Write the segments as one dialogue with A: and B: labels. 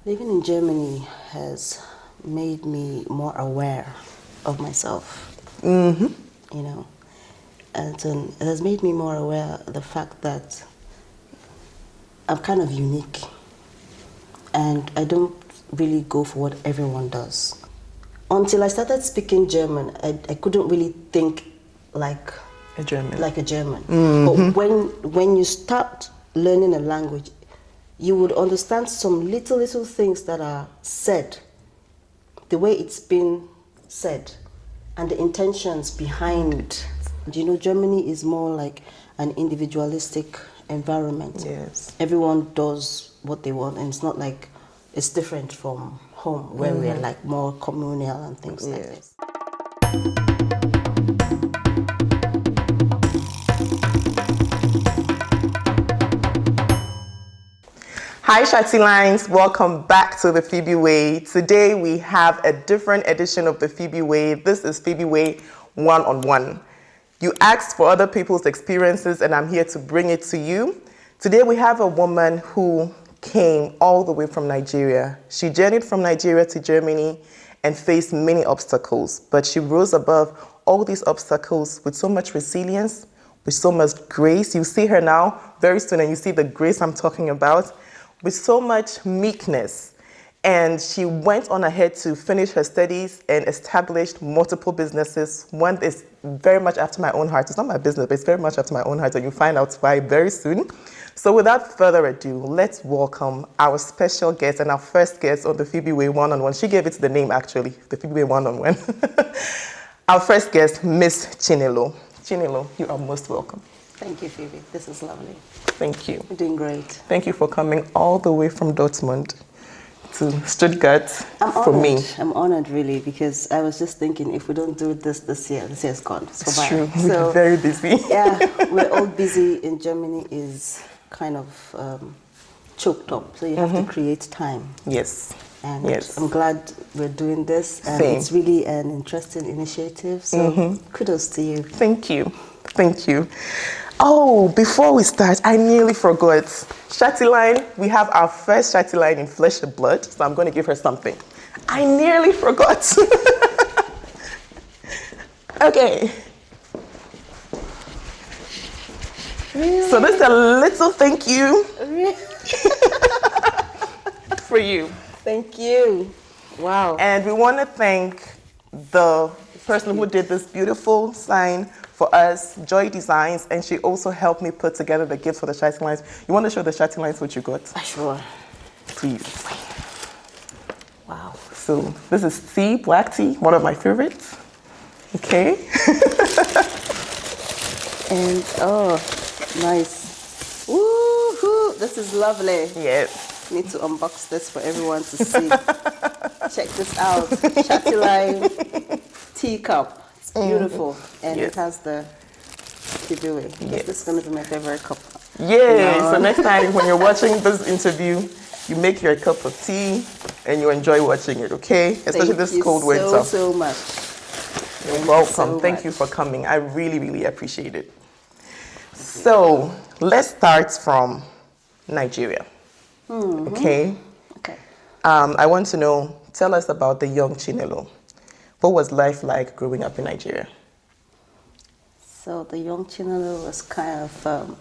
A: Living in Germany has made me more aware of myself, you know, and it has made me more aware of the fact that I'm kind of unique and I don't really go for what everyone does. Until I started speaking German, I couldn't really think like
B: A German.
A: like a German. But when you start learning a language, you would understand some little things that are said, the way it's been said, and the intentions behind. You know, Germany is more like an individualistic environment.
B: Yes.
A: Everyone does what they want, and it's not like it's different from home where we're like more communal and things like this.
B: Hi Shati Lines, welcome back to the Phoebe Way. Today we have a different edition of the Phoebe Way. This is Phoebe Way one-on-one. You asked for other people's experiences and I'm here to bring it to you. Today we have a woman who came all the way from Nigeria. She journeyed from Nigeria to Germany and faced many obstacles, but she rose above all these obstacles with so much resilience, with so much grace. You see her now very soon and you see the grace I'm talking about. With so much meekness. And she went on ahead to finish her studies and established multiple businesses. One is very much after my own heart. It's not my business, but it's very much after my own heart, and you'll find out why very soon. So without further ado, let's welcome our special guest and our first guest on the Phoebe Way one-on-one. She gave it the name, actually, the Phoebe Way one-on-one. Our first guest, Miss Chinelo. Chinelo, you are most welcome.
A: Thank you, Phoebe. This is lovely.
B: Thank you.
A: You're doing great.
B: Thank you for coming all the way from Dortmund to Stuttgart for me.
A: I'm honored, really, because I was just thinking if we don't do this year's gone.
B: It's true. We're very busy.
A: Yeah, we're all busy in Germany is kind of choked up, so you have to create time.
B: Yes.
A: And
B: yes.
A: I'm glad we're doing this, and
B: Same.
A: it's really an interesting initiative, so kudos to you.
B: Thank you. Thank you. Oh, before we start, I nearly forgot. Shati line, we have our first Shati line in flesh and blood, so I'm going to give her something. I nearly forgot. Okay. Really? So this is a little thank you for you.
A: Thank you. Wow.
B: And we want to thank the person who did this beautiful sign for us, Joy Designs, and she also helped me put together the gifts for the Shati Lines. You want to show the Shati Lines what you got?
A: Sure.
B: Please.
A: Wow.
B: So this is tea, black tea, one of my favorites. Okay.
A: And oh, nice. Woohoo! This is lovely.
B: Yes.
A: Need to unbox this for everyone to see. Check this out. Shati line teacup. It's beautiful. And
B: yes.
A: it has the Phoebe Way.
B: Yes.
A: This is going to be my favorite cup.
B: Yay! So next time when you're watching this interview, you make your cup of tea and you enjoy watching it, okay? Especially this cold winter.
A: Thank you so much.
B: You're welcome. Thank you for coming. I really, really appreciate it. So let's start from Nigeria. Okay?
A: Okay.
B: I want to know, tell us about the young Chinelo. What was life like growing up in Nigeria?
A: So the young Chinelo was kind of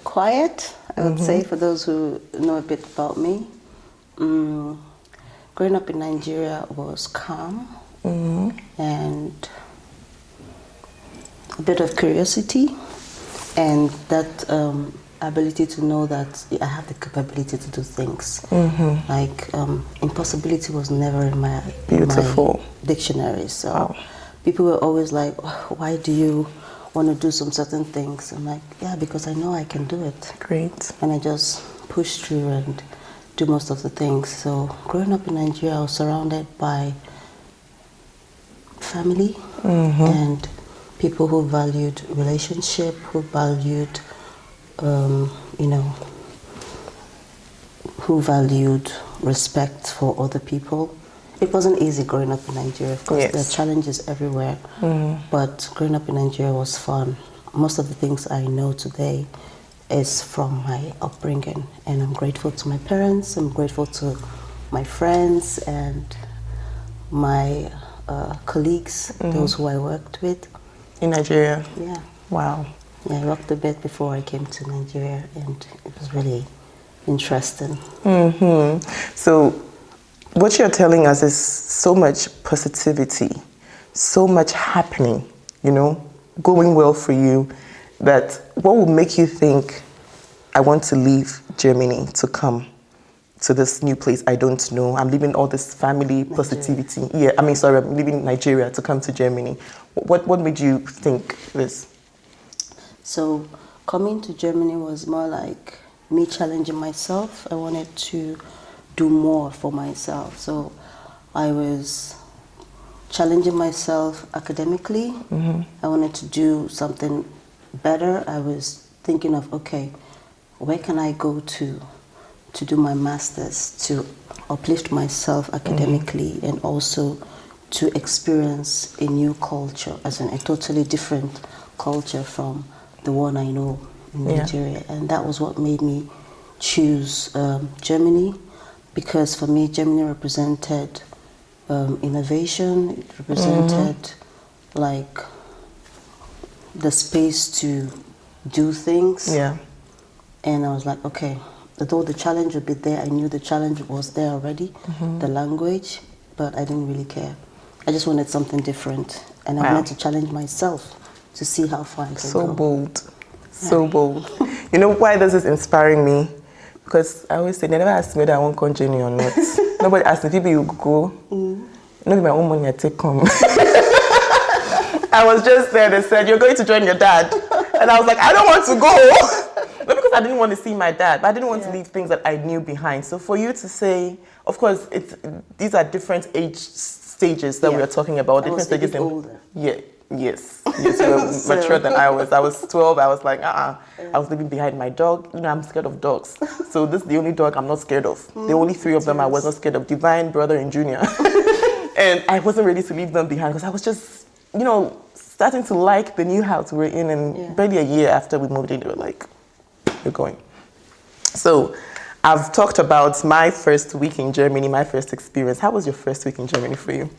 A: quiet, I would say, for those who know a bit about me. Growing up in Nigeria was calm and a bit of curiosity and that ability to know that I have the capability to do things. Like impossibility was never in my dictionary. So people were always like, why do you want to do some certain things? I'm like, yeah, because I know I can do it.
B: Great.
A: And I just push through and do most of the things. So growing up in Nigeria, I was surrounded by family and people who valued relationship, who valued who valued respect for other people. It wasn't easy growing up in Nigeria. Of course, there are challenges everywhere, but growing up in Nigeria was fun. Most of the things I know today is from my upbringing, and I'm grateful to my parents. I'm grateful to my friends and my colleagues, those who I worked with.
B: In Nigeria?
A: Yeah.
B: Wow.
A: Yeah, I worked a bit before I came to Nigeria, and it was really interesting.
B: So what you're telling us is so much positivity, so much happening, you know, going well for you, that what would make you think, I want to leave Germany to come to this new place I don't know. I'm leaving all this family positivity. Yeah, I mean, sorry, I'm leaving Nigeria to come to Germany. What made you think this?
A: So coming to Germany was more like me challenging myself. I wanted to do more for myself. So I was challenging myself academically. I wanted to do something better. I was thinking of, okay, where can I go to do my master's, to uplift myself academically, and also to experience a new culture, as in a totally different culture from the one I know in Nigeria. And that was what made me choose Germany, because for me Germany represented innovation. It represented like the space to do things.
B: Yeah.
A: And I was like, okay, although the challenge would be there, I knew the challenge was there already, the language, but I didn't really care. I just wanted something different, and I wanted to challenge myself to see how far I can go.
B: So bold, so bold. You know why this is inspiring me? Because I always say, they never asked me whether I want to come journey or not. Nobody asked me, people you go. Not my own money, I take come. I was just there, they said, you're going to join your dad. And I was like, I don't want to go. Not because I didn't want to see my dad, but I didn't want to leave things that I knew behind. So for you to say, of course, these are different age stages that we are talking about. Different stages.
A: Older.
B: Yes, you were mature than I was. I was 12. I was like, I was living behind my dog. You know, I'm scared of dogs. So this is the only dog I'm not scared of. The only three of them I was not scared of: Divine, Brother, and Junior. And I wasn't ready to leave them behind because I was just, you know, starting to like the new house we're in. And barely a year after we moved in, they were like, you're going. So I've talked about my first week in Germany, my first experience. How was your first week in Germany for you?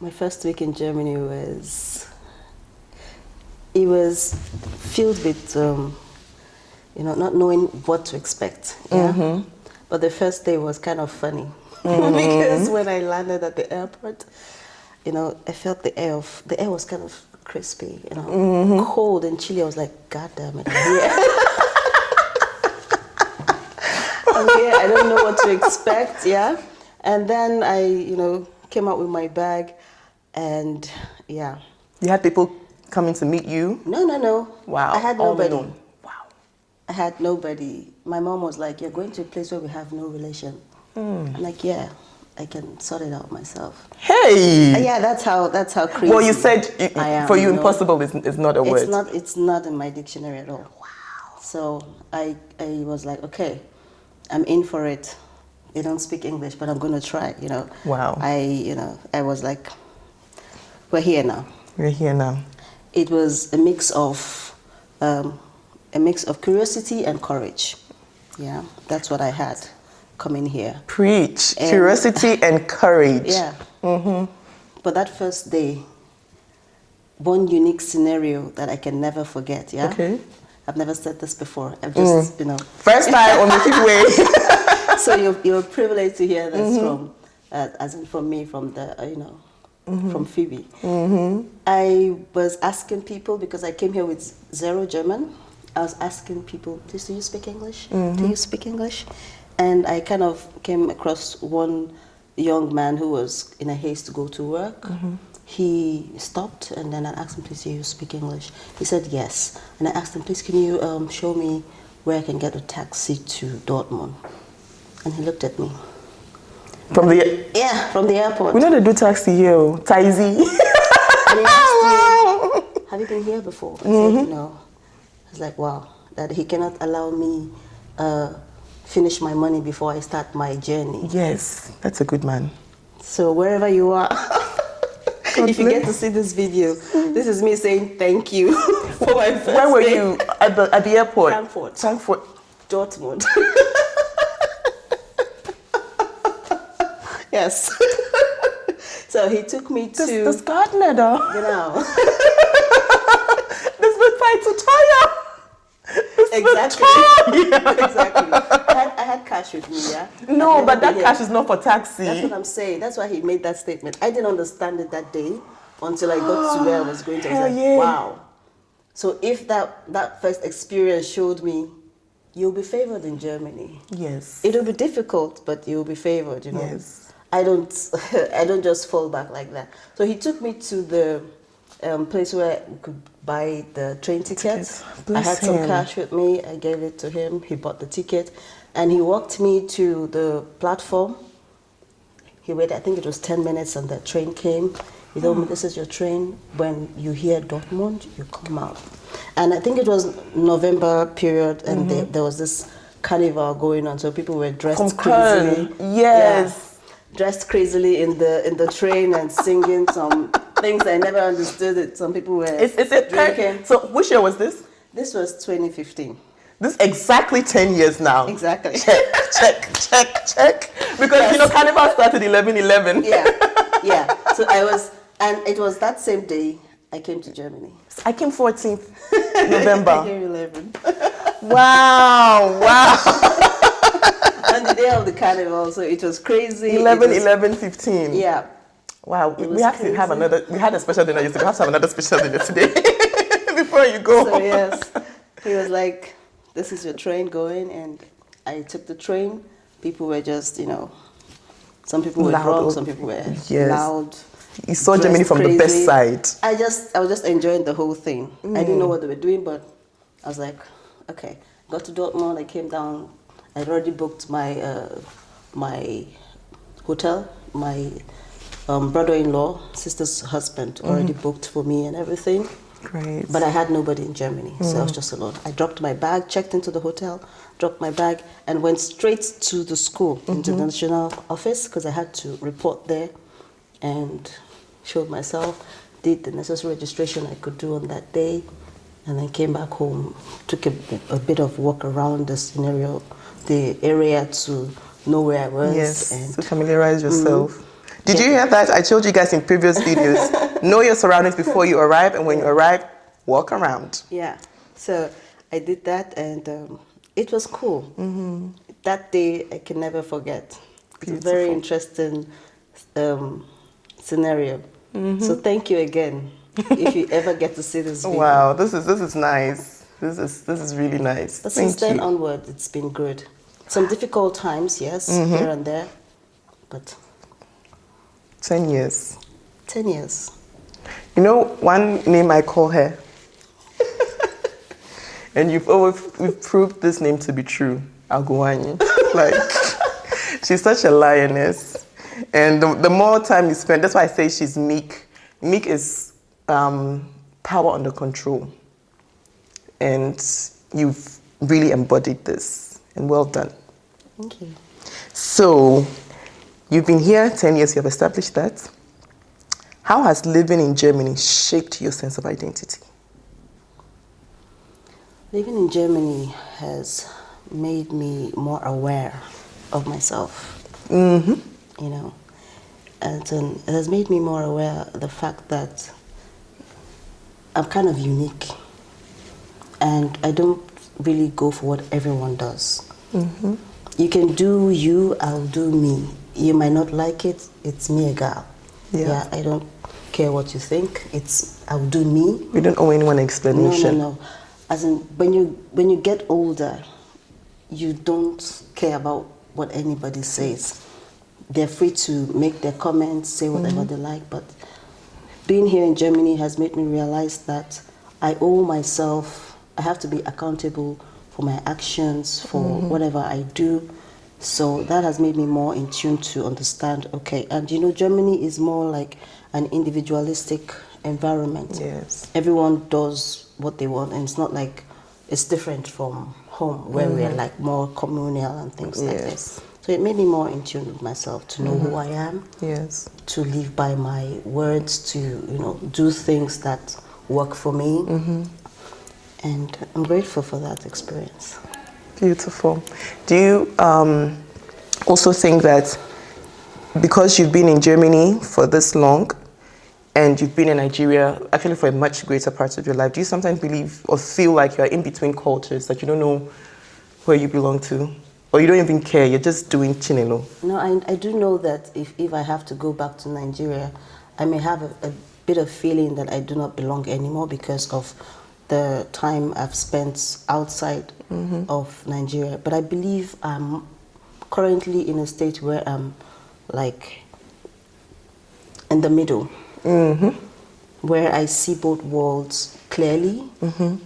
A: My first week in Germany was filled with, you know, not knowing what to expect. Yeah? But the first day was kind of funny because when I landed at the airport, you know, I felt the air was kind of crispy, you know, cold and chilly. I was like, God damn it, I'm here. I'm here. I don't know what to expect. Yeah, and then I, you know, came out with my bag, and yeah.
B: You had people coming to meet you?
A: No.
B: Wow.
A: I had nobody.
B: Wow.
A: I had nobody. My mom was like, you're going to a place where we have no relation. I'm like, yeah, I can sort it out myself.
B: Hey!
A: Yeah, that's how crazy.
B: Well, you said
A: I am,
B: for you,
A: you know?
B: impossible is not a word.
A: It's not in my dictionary at all. Wow. So I was like, okay, I'm in for it. They don't speak English, but I'm going to try, you know.
B: Wow.
A: I was like, we're here now.
B: We're here now.
A: It was a mix of curiosity and courage. Yeah, that's what I had coming here.
B: Preach. Curiosity and courage.
A: Yeah. But that first day, one unique scenario that I can never forget. Yeah.
B: Okay.
A: I've never said this before. I've just, you know.
B: First time on the Phoebe Way.
A: So you're privileged to hear this from, as in from me, from the, you know, from Phoebe. I was asking people, because I came here with zero German, I was asking people, do you speak English? Do you speak English? And I kind of came across one young man who was in a haste to go to work. He stopped, and then I asked him, please, do you speak English? He said yes. And I asked him, please, can you show me where I can get a taxi to Dortmund? And he looked at me.
B: From the
A: airport.
B: We know they do taxi here, Taxi.
A: And he asked me, have you been here before? I said, no. I was like, wow, that he cannot allow me finish my money before I start my journey.
B: Yes, that's a good man.
A: So wherever you are, if you get to see this video, this is me saying thank you for my first
B: Where were
A: day.
B: you? at the airport.
A: Frankfurt. Dortmund. Yes. So he took me to...
B: Das Gartner da.
A: Genau.
B: Das wird viel zu teuer.
A: Exactly. Exactly. I had cash with me, yeah?
B: No, but that cash is not for taxi.
A: That's what I'm saying. That's why he made that statement. I didn't understand it that day until I got to where I was going to. I was like, wow. So if that first experience showed me, you'll be favored in Germany.
B: Yes.
A: It'll be difficult, but you'll be favored, you know.
B: Yes.
A: I don't just fall back like that. So he took me to the place where I could buy the train tickets. I had some cash with me. I gave it to him. He bought the ticket, and he walked me to the platform. He waited. I think it was 10 minutes, and the train came. He told me, "This is your train. When you hear Dortmund, you come out." And I think it was November period, and there was this carnival going on, so people were dressed crazily.
B: Yes.
A: Yeah, dressed crazily in the train and singing some things I never understood. It. Some people were drinking.
B: So which year was this?
A: This was 2015.
B: This is exactly 10 years now.
A: Exactly.
B: Check. Because, you know, Carnival started 11/11.
A: Yeah. So and it was that same day I came to Germany.
B: I came 14th November.
A: I came 11.
B: Wow.
A: On the day of the carnival, so it was crazy.
B: 11/11/15.
A: Yeah.
B: Wow. We have to have another. We had a special dinner yesterday. We have to have another special dinner today before you go.
A: So yes, he was like, "This is your train going," and I took the train. People were just, you know, some people were drunk, some people were loud.
B: You saw Germany from the best side.
A: I was just enjoying the whole thing. I didn't know what they were doing, but I was like, okay. Got to Dortmund. I came down. I'd already booked my my hotel. My brother-in-law, sister's husband, already booked for me and everything.
B: Great.
A: But I had nobody in Germany, so I was just alone. I dropped my bag, checked into the hotel, dropped my bag, and went straight to the school, international office, because I had to report there, and showed myself, did the necessary registration I could do on that day, and then came back home, took a bit of walk around the scenario, the area to know where I was.
B: Yes,
A: and
B: to familiarize yourself. Did you hear that? I told you guys in previous videos, know your surroundings before you arrive, and when you arrive, walk around.
A: Yeah, so I did that, and it was cool. That day I can never forget. It's a very interesting scenario. So thank you again. If you ever get to see this video.
B: Wow, this is nice. This is really nice.
A: But since then onward, it's been good. Some difficult times, yes, here and there, but
B: 10 years.
A: 10 years.
B: You know, one name I call her, and we've proved this name to be true, Aguanyi. Like, she's such a lioness. And the more time you spend, that's why I say she's meek. Meek is power under control. And you've really embodied this. And well done.
A: Thank you.
B: So, you've been here 10 years, you have established that. How has living in Germany shaped your sense of identity?
A: Living in Germany has made me more aware of myself. You know, and it has made me more aware of the fact that I'm kind of unique, and I don't really go for what everyone does. You can do you, I'll do me. You might not like it, it's me, a girl. Yeah, I don't care what you think. I'll do me.
B: We don't owe anyone an explanation.
A: No. As in, when you get older, you don't care about what anybody says. They're free to make their comments, say whatever they like, but being here in Germany has made me realize that I owe myself, I have to be accountable for my actions, for whatever I do. So that has made me more in tune to understand, okay, and you know, Germany is more like an individualistic environment.
B: Yes.
A: Everyone does what they want, and it's not like, it's different from home where we're like more communal and things like this. So it made me more in tune with myself, to know who I am, to live by my words, to, you know, do things that work for me. And I'm grateful for that experience.
B: Beautiful. Do you also think that because you've been in Germany for this long and you've been in Nigeria actually for a much greater part of your life, do you sometimes believe or feel like you're in between cultures, that you don't know where you belong to? Or you don't even care, you're just doing Chinelo?
A: No, I do know that if I have to go back to Nigeria, I may have a bit of feeling that I do not belong anymore because of the time I've spent outside of Nigeria. But I believe I'm currently in a state where I'm like in the middle, where I see both worlds clearly,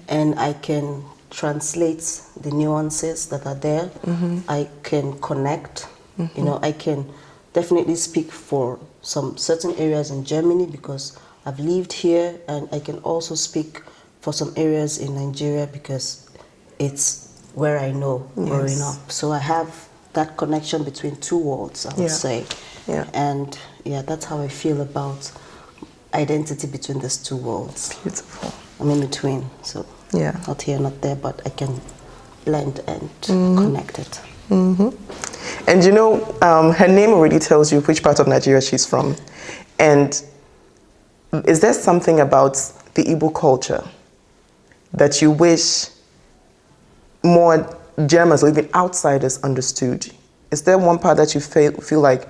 A: and I can translate the nuances that are there. I can connect. You know, I can definitely speak for some certain areas in Germany because I've lived here, and I can also speak for some areas in Nigeria because it's where I know growing up. So I have that connection between two worlds, I would say.
B: Yeah.
A: And yeah, that's how I feel about identity between these two worlds.
B: Beautiful.
A: I'm in between, so
B: Yeah.
A: not here, not there, but I can blend and connect it.
B: And you know, her name already tells you which part of Nigeria she's from. And is there something about the Igbo culture that you wish more Germans or even outsiders understood? Is there one part that you feel like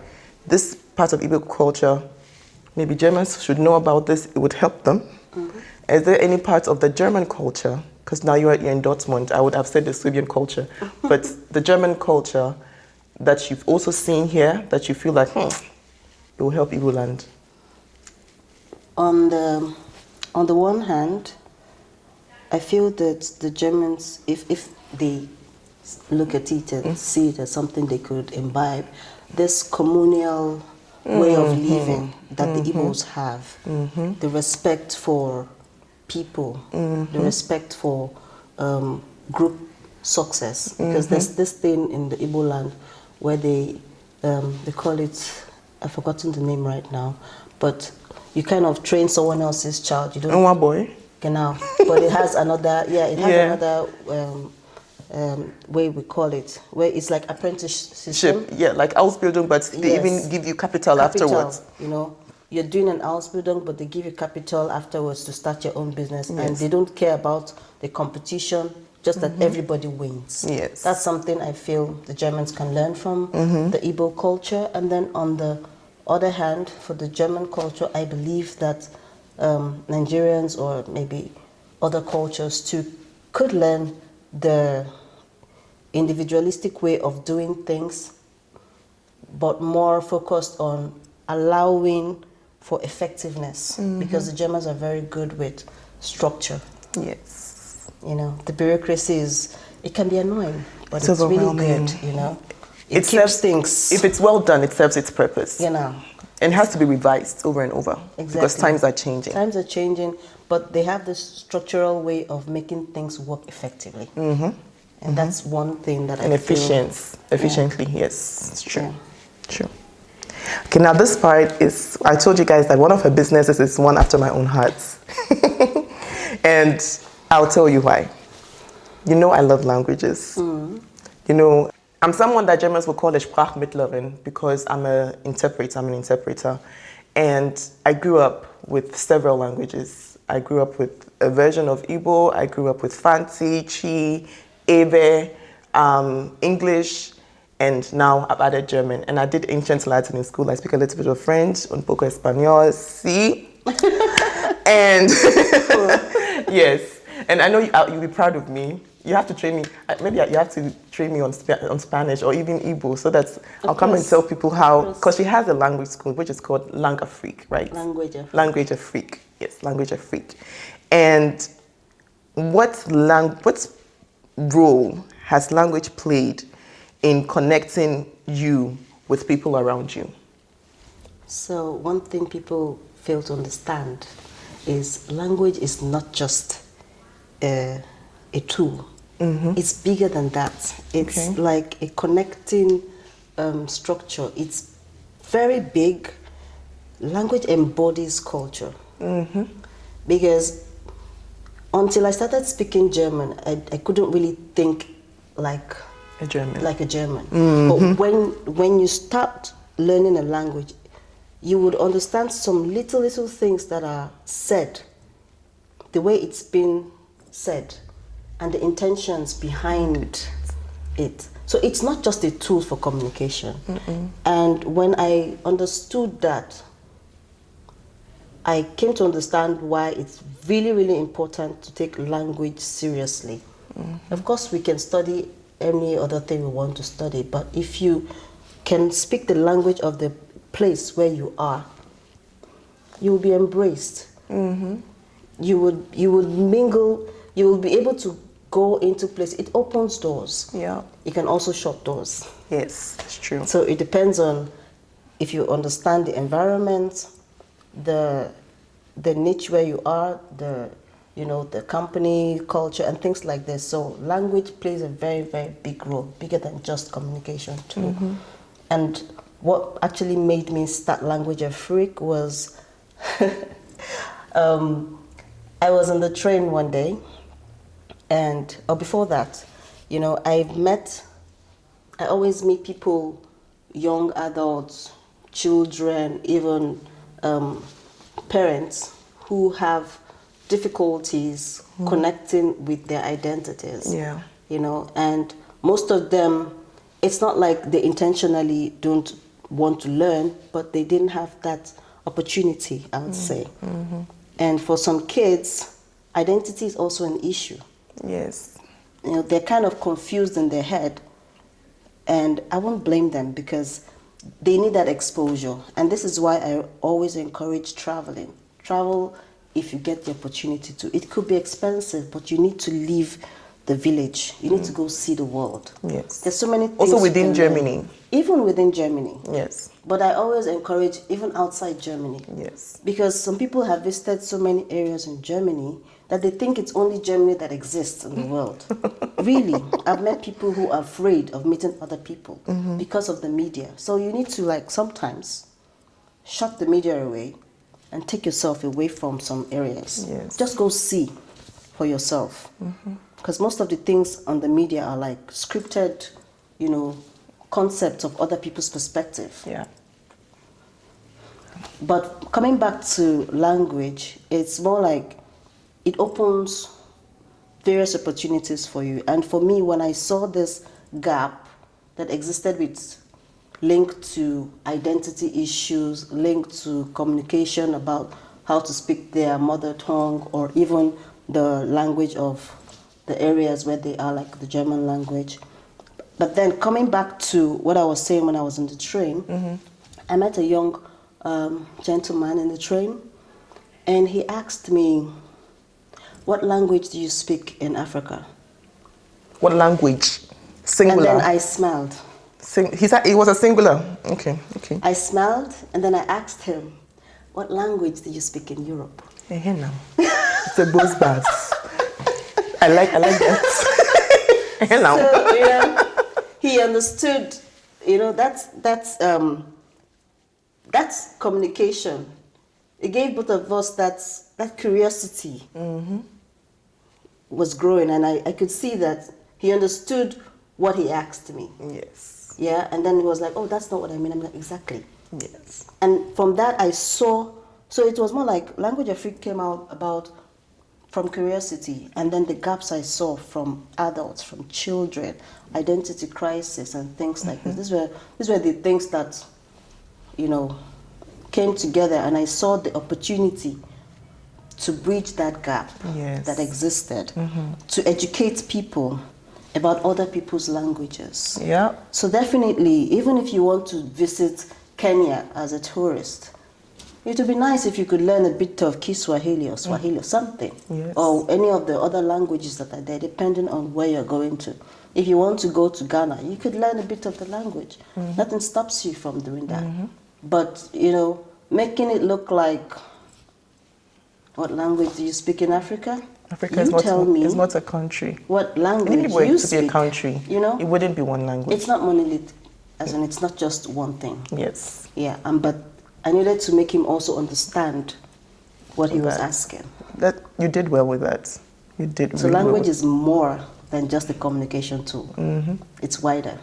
B: this part of Igbo culture, maybe Germans should know about this, it would help them? Is there any part of the German culture, because now you're in Dortmund, I would have said the Swabian culture, but the German culture that you've also seen here that you feel like, it will help Igbo land?
A: On the one hand, I feel that the Germans, if they look at it and see it as something they could imbibe, this communal way of living that the Igbos have, the respect for people, the respect for group success, because there's this thing in the Igbo land where they call it, I've forgotten the name right now, but you kind of train someone else's child. You don't.
B: One boy.
A: Genau. But it has another. Yeah, it has another way we call it, where it's like apprenticeship.
B: Yeah, like Ausbildung, but they even give you capital afterwards.
A: You know, you're doing an Ausbildung, but they give you capital afterwards to start your own business, and they don't care about the competition. Just that everybody wins.
B: Yes.
A: That's something I feel the Germans can learn from the Igbo culture. And then on the other hand, for the German culture, I believe that Nigerians or maybe other cultures too could learn the individualistic way of doing things, but more focused on allowing for effectiveness, because the Germans are very good with structure.
B: Yes.
A: You know, the bureaucracy it can be annoying, but it's really good, you know. It keeps things.
B: If it's well done, it serves its purpose.
A: You know.
B: And it has to be revised over and over.
A: Exactly.
B: Because times are changing.
A: Times are changing, but they have this structural way of making things work effectively. And that's one thing that I feel.
B: Efficiently, yes, it's true. Yeah. True. Okay, now this part is, I told you guys that one of her businesses is one after my own heart. And I'll tell you why. You know I love languages. You know, I'm someone that Germans will call a Sprachmittlerin because I'm an interpreter. And I grew up with several languages. I grew up with a version of Igbo. I grew up with Fanti, Chi, Ebe, English, and now I've added German. And I did ancient Latin in school. I speak a little bit of French, un poco español, sí. And yes, and I know you'll be proud of me. You have to train me. Maybe you have to train me on Spanish or even Igbo, so that I'll come and tell people how. Because she has a language school which is called Langafrique, right? Language Afrique. Yes, Language Afrique. And what role has language played in connecting you with people around you?
A: So one thing people fail to understand is language is not just a tool. It's bigger than that. It's like a connecting structure. It's very big. Language embodies culture. Because until I started speaking German, I couldn't really think like
B: a German.
A: But when you start learning a language, you would understand some little things that are said, the way it's been said, and the intentions behind it. So it's not just a tool for communication. And when I understood that, I came to understand why it's really important to take language seriously. Of course, we can study any other thing we want to study, but if you can speak the language of the place where you are, you will be embraced. You would mingle. You will be able to go into places. It opens doors.
B: Yeah.
A: It can also shut doors.
B: Yes, that's true.
A: So it depends on if you understand the environment, the niche where you are, the company culture and things like this. So language plays a very big role, bigger than just communication too. And what actually made me start Language a Freak was I was on the train one day, or before that, I always meet people, young adults, children, even parents who have difficulties connecting with their identities.
B: Yeah.
A: And most of them, it's not like they intentionally don't want to learn, but they didn't have that opportunity, I would say. And for some kids, identity is also an issue.
B: Yes.
A: They're kind of confused in their head, and I won't blame them because they need that exposure. And this is why I always encourage traveling. Travel if you get the opportunity to. It could be expensive, but you need to leave the village. You need to go see the world.
B: Yes.
A: There's so many things.
B: Also within Germany.
A: Even within Germany.
B: Yes.
A: But I always encourage even outside Germany.
B: Yes.
A: Because some people have visited so many areas in Germany that they think it's only Germany that exists in the world. Really, I've met people who are afraid of meeting other people because of the media. So you need to sometimes shut the media away and take yourself away from some areas.
B: Yes.
A: Just go see for yourself. Because most of the things on the media are like scripted, concepts of other people's perspective.
B: Yeah.
A: But coming back to language, it's more like it opens various opportunities for you. And for me, when I saw this gap that existed linked to identity issues, linked to communication about how to speak their mother tongue, or even the language of the areas where they are, like the German language. But then coming back to what I was saying when I was on the train, I met a young gentleman in the train, and he asked me, "What language do you speak in Africa?"
B: What language? Singular.
A: And then I smiled.
B: He said it was a singular. Okay.
A: I smiled, and then I asked him, "What language do you speak in Europe?"
B: Hey, now. It's a buzz buzz. I like that. Now.
A: So, he understood, that's communication. It gave both of us that curiosity was growing, and I could see that he understood what he asked me.
B: Yes.
A: Yeah, and then he was like, "Oh, that's not what I mean." I'm like, "Exactly."
B: Yes.
A: And from that I saw, so it was more like Language of Freak came out about from curiosity, and then the gaps I saw from adults, from children, identity crisis and things like this. These were the things that, came together, and I saw the opportunity to bridge that gap that existed, to educate people about other people's languages.
B: Yeah.
A: So definitely, even if you want to visit Kenya as a tourist, it would be nice if you could learn a bit of Kiswahili or Swahili or something, or any of the other languages that are there, depending on where you're going to. If you want to go to Ghana, you could learn a bit of the language. Nothing stops you from doing that. But, making it look like, what language do you speak in Africa?
B: Africa is not a country.
A: What language
B: do you speak? To be a
A: country,
B: it wouldn't be one language.
A: It's not monolithic, as in it's not just one thing.
B: Yes.
A: Yeah, but I needed to make him also understand what he was asking.
B: That you did well with that. You did
A: So
B: really
A: language
B: well.
A: is more than just a communication tool. It's wider.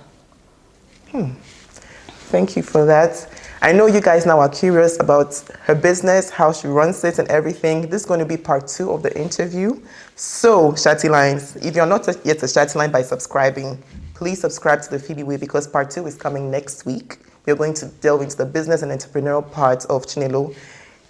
B: Thank you for that. I know you guys now are curious about her business, how she runs it and everything. This is going to be part 2 of the interview. So, Shati Lines, if you're not yet a Shati Line by subscribing, please subscribe to the Phoebe Way because part 2 is coming next week. We're going to delve into the business and entrepreneurial part of Chinelo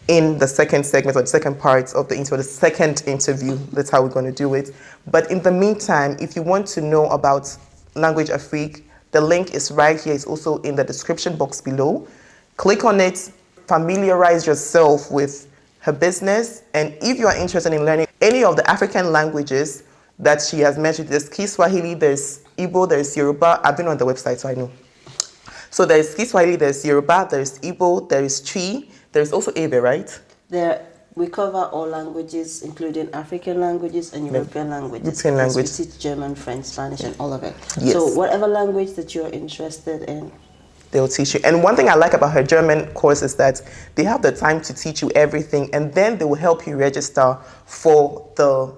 B: in the second segment or the second part of the second interview. That's how we're going to do it. But in the meantime, if you want to know about Language Afrique, the link is right here. It's also in the description box below. Click on it, familiarize yourself with her business, and if you are interested in learning any of the African languages that she has mentioned, there's Kiswahili, there's Igbo, there's Yoruba. I've been on the website, so I know. So there's Kiswahili, there's Yoruba, there's Igbo, there's Chi, there's also Ebe, right?
A: We cover all languages, including African languages and European languages.
B: European
A: Because
B: language.
A: we teach German, French, Spanish, and all of it.
B: Yes.
A: So whatever language that you're interested in,
B: they'll teach you. And one thing I like about her German course is that they have the time to teach you everything, and then they will help you register for the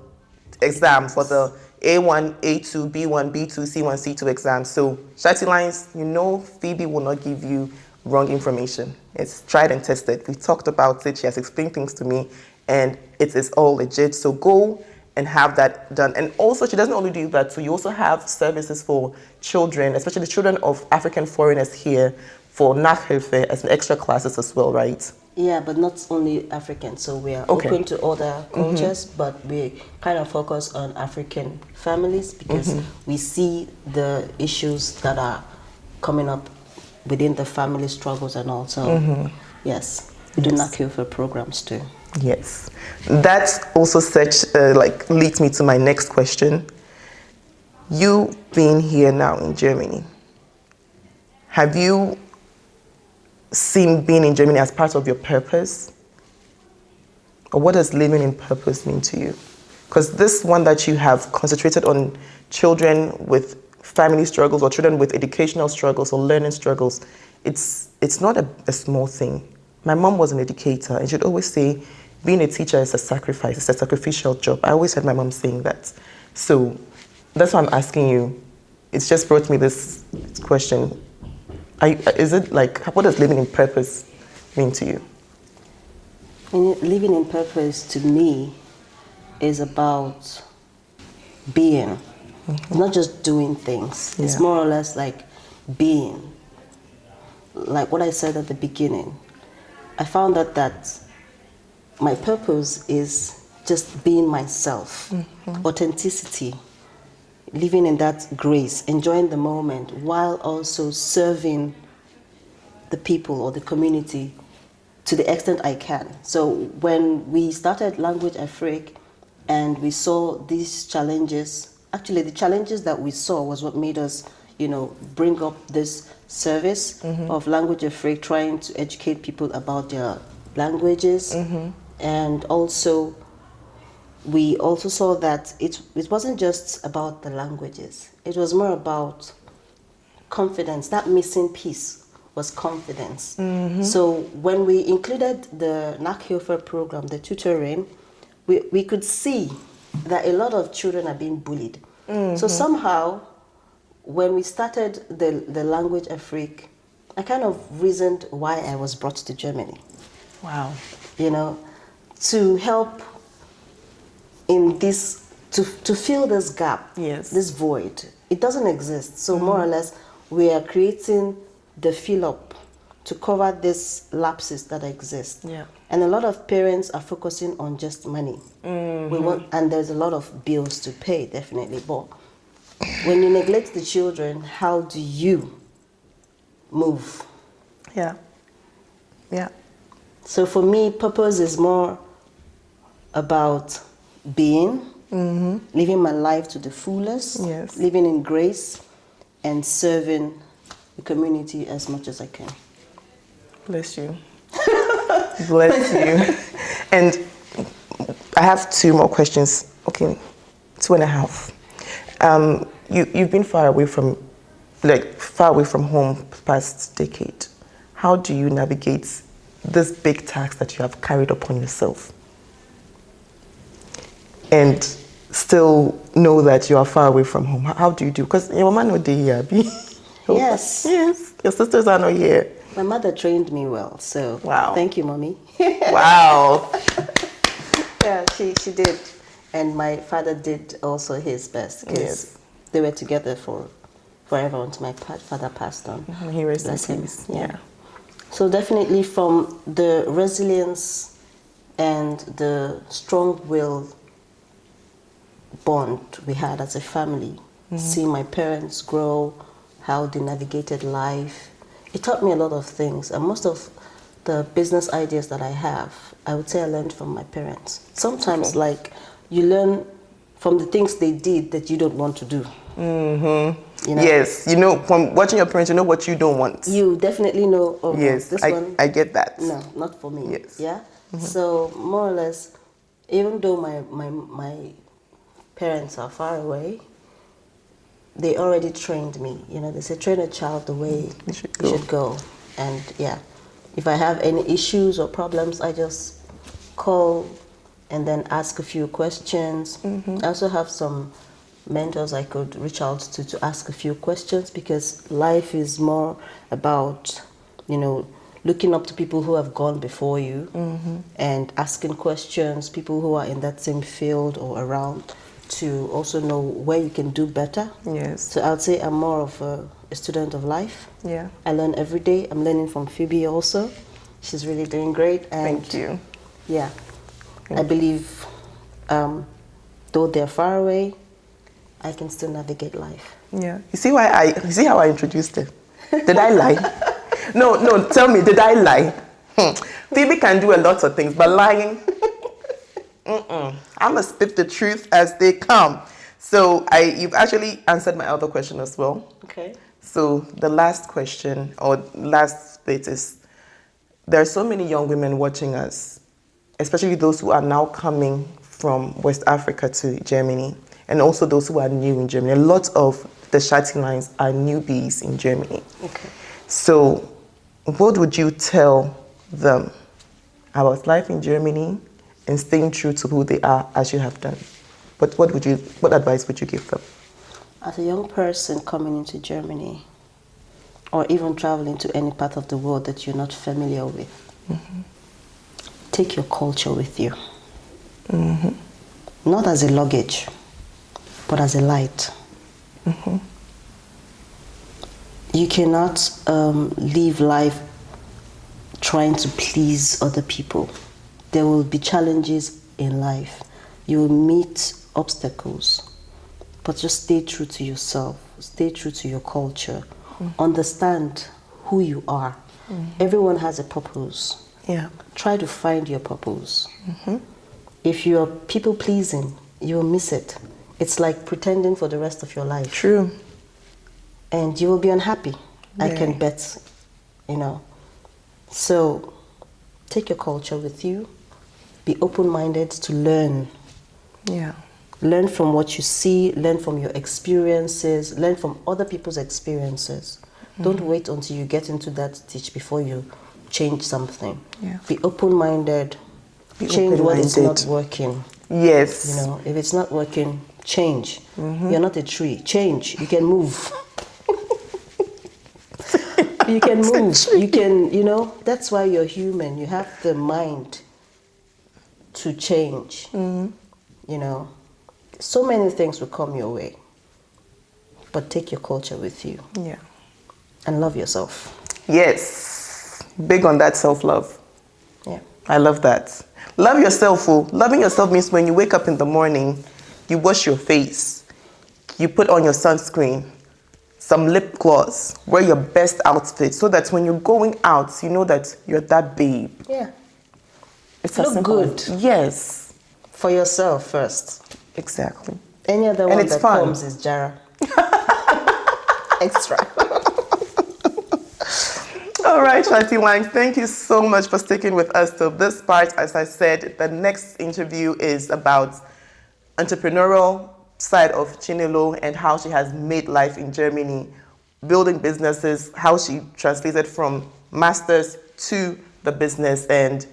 B: exam, for the A1, A2, B1, B2, C1, C2 exam. So, Shati Lines, you know Phoebe will not give you wrong information. It's tried and tested. We talked about it. She has explained things to me, and it is all legit. So go and have that done. And also, she doesn't only do that. So you also have services for children, especially children of African foreigners here, for Nachhilfe as an extra classes as well, right?
A: yeah, but not only African. So we are
B: Okay.
A: open to other cultures, but we kind of focus on African families because we see the issues that are coming up within the family struggles and all. So, yes, we do not kill for programs too.
B: Yes. That also leads me to my next question. You being here now in Germany, have you seen being in Germany as part of your purpose? Or what does living in purpose mean to you? Because this one that you have concentrated on children with family struggles or children with educational struggles or learning struggles, it's not a small thing. My mom was an educator and she'd always say, being a teacher is a sacrifice, it's a sacrificial job. I always heard my mom saying that. So that's why I'm asking you. It's just brought me this question. Is it like, what does living in purpose mean to you?
A: Living in purpose to me is about being. It's not just doing things. It's more or less like being. Like what I said at the beginning, I found that my purpose is just being myself, authenticity, living in that grace, enjoying the moment while also serving the people or the community to the extent I can. So when we started Language Afrique and we saw these challenges, actually the challenges that we saw was what made us, bring up this service of Language Afrique, trying to educate people about their languages. And also, we also saw that it wasn't just about the languages. It was more about confidence. That missing piece was confidence. So when we included the Nachhilfe program, the tutoring, we could see that a lot of children are being bullied. So somehow, when we started the Language Afrique, I kind of reasoned why I was brought to Germany.
B: Wow.
A: To help in this, to fill this gap, this void. It doesn't exist. So more or less, we are creating the fill-up to cover these lapses that exist.
B: Yeah.
A: And a lot of parents are focusing on just money. And there's a lot of bills to pay, definitely. But when you neglect the children, how do you move?
B: Yeah. Yeah.
A: So for me, purpose is more about being, living my life to the fullest, living in grace, and serving the community as much as I can.
B: Bless you. Bless you. And I have 2 more questions. Okay, 2.5. You've been far away from home past decade. How do you navigate this big task that you have carried upon yourself? And still know that you are far away from home? How do you do? Because your man no dey here.
A: Yes.
B: Yes. Your sisters are not here.
A: My mother trained me well, so
B: Wow.
A: thank you, mommy.
B: Wow.
A: Yeah, she did. And my father did also his best, because they were together forever until my father passed on.
B: He rests in
A: Bless him.
B: peace.
A: Yeah. So definitely from the resilience and the strong will bond we had as a family, seeing my parents grow, how they navigated life, it taught me a lot of things. And most of the business ideas that I have, I would say I learned from my parents. Sometimes, like, you learn from the things they did that you don't want to do. You know?
B: Yes, you know, from watching your parents, you know what you don't want.
A: You definitely know, oh,
B: Yes,
A: no, this one.
B: I get that.
A: No, not for me.
B: Yes.
A: Yeah? So, more or less, even though my parents are far away, they already trained me. You know, they say train a child the way
B: you should
A: go. And yeah, if I have any issues or problems, I just call and then ask a few questions. I also have some mentors I could reach out to ask a few questions, because life is more about, you know, looking up to people who have gone before you and asking questions, people who are in that same field or around, to also know where you can do better.
B: Yes.
A: So I'd say I'm more of a student of life.
B: Yeah.
A: I learn every day. I'm learning from Phoebe also. She's really doing great. And
B: Thank you.
A: yeah, I believe though they're far away, I can still navigate life.
B: Yeah. You see how I introduced it? Did I lie? No, tell me, did I lie? Phoebe can do a lot of things, but lying, I'm gonna spit the truth as they come. So you've actually answered my other question as well.
A: Okay.
B: So the last question, or last bit, is there are so many young women watching us, especially those who are now coming from West Africa to Germany, and also those who are new in Germany. A lot of the Shati lines are newbies in Germany.
A: Okay.
B: So what would you tell them about life in Germany and staying true to who they are as you have done? But what advice would you give them?
A: As a young person coming into Germany, or even traveling to any part of the world that you're not familiar with, take your culture with you. Not as a luggage, but as a light. You cannot live life trying to please other people. There will be challenges in life. You will meet obstacles, but just stay true to yourself. Stay true to your culture. Understand who you are. Everyone has a purpose.
B: Yeah.
A: Try to find your purpose. If you're people pleasing, you'll miss it. It's like pretending for the rest of your life.
B: True.
A: And you will be unhappy. I
B: Yeah.
A: can bet, you know. So take your culture with you. Be open-minded to learn.
B: Yeah.
A: Learn from what you see, learn from your experiences, learn from other people's experiences. Don't wait until you get into that stage before you change something.
B: Yeah.
A: Be open-minded.
B: Be
A: Change what is not
B: open-minded.
A: working.
B: Yes.
A: You know, if it's not working, change. You're not a tree. Change. You can move. You can move. You can, you know, that's why you're human. You have the mind to change. You know, so many things will come your way. But take your culture with you.
B: Yeah.
A: And love yourself.
B: Yes. Big on that self-love.
A: Yeah.
B: I love that. Love yourself. Oh. Loving yourself means when you wake up in the morning, you wash your face, you put on your sunscreen, some lip gloss, wear your best outfit, so that when you're going out, you know that you're that babe.
A: Yeah.
B: It's
A: Look
B: as simple
A: good.
B: as- Yes.
A: For yourself first.
B: Exactly.
A: Any other
B: And
A: one
B: it's
A: that
B: fun.
A: comes is Jara. Extra.
B: All right, Shanti Lang, thank you so much for sticking with us till this part. As I said, the next interview is about entrepreneurial side of Chinelo and how she has made life in Germany, building businesses, how she translated from masters to the business. And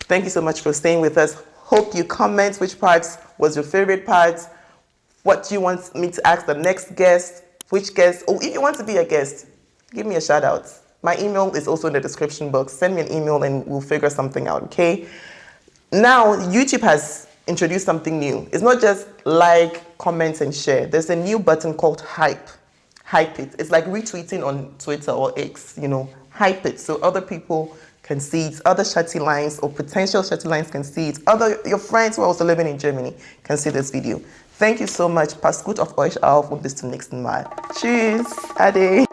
B: thank you so much for staying with us. Hope you comment which parts was your favorite part. What do you want me to ask the next guest? Which guest? Oh, if you want to be a guest, give me a shout out. My email is also in the description box. Send me an email and we'll figure something out, okay? Now, YouTube has introduced something new. It's not just like, comment, and share. There's a new button called hype. Hype it. It's like retweeting on Twitter or X, you know, hype it so other people can see it, other Shati lines or potential Shati lines can see it, your friends who are also living in Germany can see this video. Thank you so much. Pass gut auf euch auf und bis zum nächsten Mal. Tschüss. Ade.